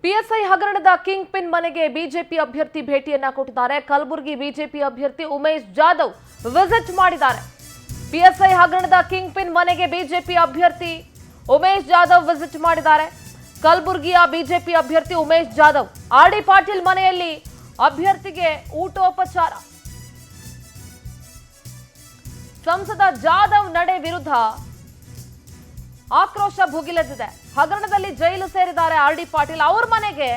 PSI ಹಗರಣದ king pin ಮನೆಗೆ BJP ಅಭ್ಯರ್ಥಿ ಭೇಟಿಯನ್ನ ಕೊಟ್ಟಿದ್ದಾರೆ. ಕಲಬುರಗಿ ಬಿಜೆಪಿ ಅಭ್ಯರ್ಥಿ ಉಮೇಶ್ ಜಾಧವ್ ವಿಸಿಟ್ ಮಾಡಿದ್ದಾರೆ. ಪಿಎಸ್ಐ ಹಗರಣದ ಕಿಂಗ್ ಪಿನ್ ಮನೆಗೆ ಬಿಜೆಪಿ ಅಭ್ಯರ್ಥಿ ಉಮೇಶ್ ಜಾಧವ್ ವಿಸಿಟ್ ಮಾಡಿದ್ದಾರೆ. ಕಲಬುರಗಿಯ ಬಿಜೆಪಿ ಅಭ್ಯರ್ಥಿ ಉಮೇಶ್ ಜಾಧವ್ ಆರ್.ಡಿ. ಪಾಟೀಲ್ ಮನೆಯಲ್ಲಿ ಅಭ್ಯರ್ಥಿಗೆ ಊಟೋಪಚಾರ. ಸಂಸದ ಜಾಧವ್ ನಡೆ ವಿರುದ್ಧ ಆಕ್ರೋಶ ಭುಗಿಲೆದ್ದಿದೆ. ಹಗರಣದಲ್ಲಿ ಜೈಲು ಸೇರಿದ್ದಾರೆ ಆರ್.ಡಿ. ಪಾಟೀಲ್. ಅವ್ರ ಮನೆಗೆ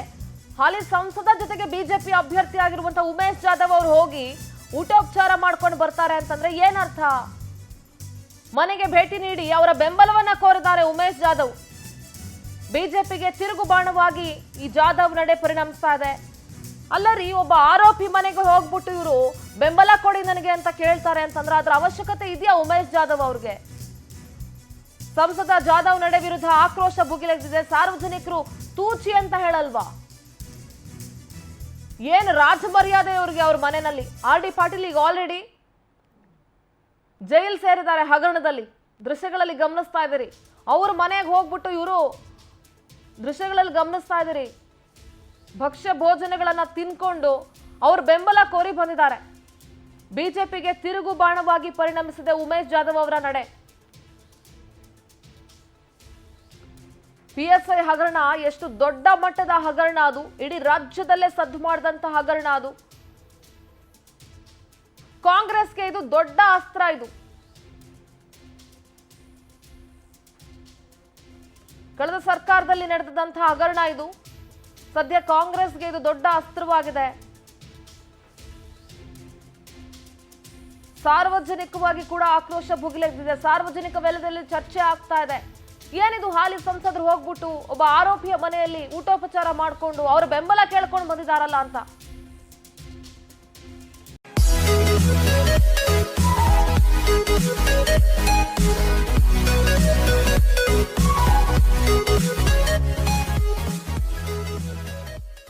ಹಾಲಿ ಸಂಸದ ಜೊತೆಗೆ ಬಿಜೆಪಿ ಅಭ್ಯರ್ಥಿ ಆಗಿರುವಂತಹ ಉಮೇಶ್ ಜಾಧವ್ ಅವರು ಹೋಗಿ ಊಟೋಪಚಾರ ಮಾಡ್ಕೊಂಡು ಬರ್ತಾರೆ ಅಂತಂದ್ರೆ ಏನರ್ಥ? ಮನೆಗೆ ಭೇಟಿ ನೀಡಿ ಅವರ ಬೆಂಬಲವನ್ನ ಕೋರಿದ್ದಾರೆ ಉಮೇಶ್ ಜಾಧವ್. ಬಿಜೆಪಿಗೆ ತಿರುಗು ಬಾಣವಾಗಿ ಈ ಜಾಧವ್ ನಡೆ ಪರಿಣಮಿಸ್ತಾ ಇದೆ. ಅಲ್ಲರಿ, ಒಬ್ಬ ಆರೋಪಿ ಮನೆಗೆ ಹೋಗ್ಬಿಟ್ಟು ಇವರು ಬೆಂಬಲ ಕೊಡಿ ನನಗೆ ಅಂತ ಕೇಳ್ತಾರೆ ಅಂತಂದ್ರೆ ಅದರ ಅವಶ್ಯಕತೆ ಇದೆಯಾ ಉಮೇಶ್ ಜಾಧವ್ ಅವ್ರಿಗೆ? ಸಂಸದ ಜಾಧವ್ ನಡೆ ವಿರುದ್ಧ ಆಕ್ರೋಶ ಭುಗಿಲೆದ್ದಿದೆ. ಸಾರ್ವಜನಿಕರು ತೂಚಿ ಅಂತ ಹೇಳಲ್ವಾ? ಏನು ರಾಜಮರ್ಯಾದೆ ಅವ್ರಿಗೆ ಅವ್ರ ಮನೆಯಲ್ಲಿ? ಆರ್.ಡಿ. ಪಾಟೀಲ್ ಈಗ ಆಲ್ರೆಡಿ ಜೈಲ್ ಸೇರಿದ್ದಾರೆ ಹಗರಣದಲ್ಲಿ. ದೃಶ್ಯಗಳಲ್ಲಿ ಗಮನಿಸ್ತಾ ಇದ್ದೀರಿ. ಅವ್ರ ಮನೆಗೆ ಹೋಗ್ಬಿಟ್ಟು ಇವರು ದೃಶ್ಯಗಳಲ್ಲಿ ಗಮನಿಸ್ತಾ ಇದ್ದೀರಿ. ಭಕ್ಷ್ಯ ಭೋಜನಗಳನ್ನ ತಿನ್ಕೊಂಡು ಅವ್ರ ಬೆಂಬಲ ಕೋರಿ ಬಂದಿದ್ದಾರೆ. ಬಿಜೆಪಿಗೆ ತಿರುಗು ಬಾಣವಾಗಿ ಪರಿಣಮಿಸಿದೆ ಉಮೇಶ್ ಜಾಧವ್ ಅವರ ನಡೆ. ಪಿಎಸ್ಐ ಹಗರಣ ಎಷ್ಟು ದೊಡ್ಡ ಮಟ್ಟದ ಹಗರಣ ಅದು. ಇಡೀ ರಾಜ್ಯದಲ್ಲೇ ಸದ್ದು ಮಾಡಿದಂತ ಹಗರಣ ಅದು. ಕಾಂಗ್ರೆಸ್ಗೆ ಇದು ದೊಡ್ಡ ಅಸ್ತ್ರ. ಇದು ಕಳೆದ ಸರ್ಕಾರದಲ್ಲಿ ನಡೆದಂತಹ ಹಗರಣ. ಇದು ಸದ್ಯ ಕಾಂಗ್ರೆಸ್ಗೆ ಇದು ದೊಡ್ಡ ಅಸ್ತ್ರವಾಗಿದೆ. ಸಾರ್ವಜನಿಕವಾಗಿ ಕೂಡ ಆಕ್ರೋಶ ಭುಗಿಲೆದ್ದಿದೆ. ಸಾರ್ವಜನಿಕ ವಲಯದಲ್ಲಿ ಚರ್ಚೆ ಆಗ್ತಾ ಇದೆ. ಏನಿದು, ಹಾಲಿ ಸಂಸದರು ಹೋಗ್ಬಿಟ್ಟು ಒಬ್ಬ ಆರೋಪಿಯ ಮನೆಯಲ್ಲಿ ಊಟೋಪಚಾರ ಮಾಡಿಕೊಂಡು ಅವರ ಬೆಂಬಲ ಕೇಳ್ಕೊಂಡು ಬಂದಿದ್ದಾರಲ್ಲ ಅಂತ.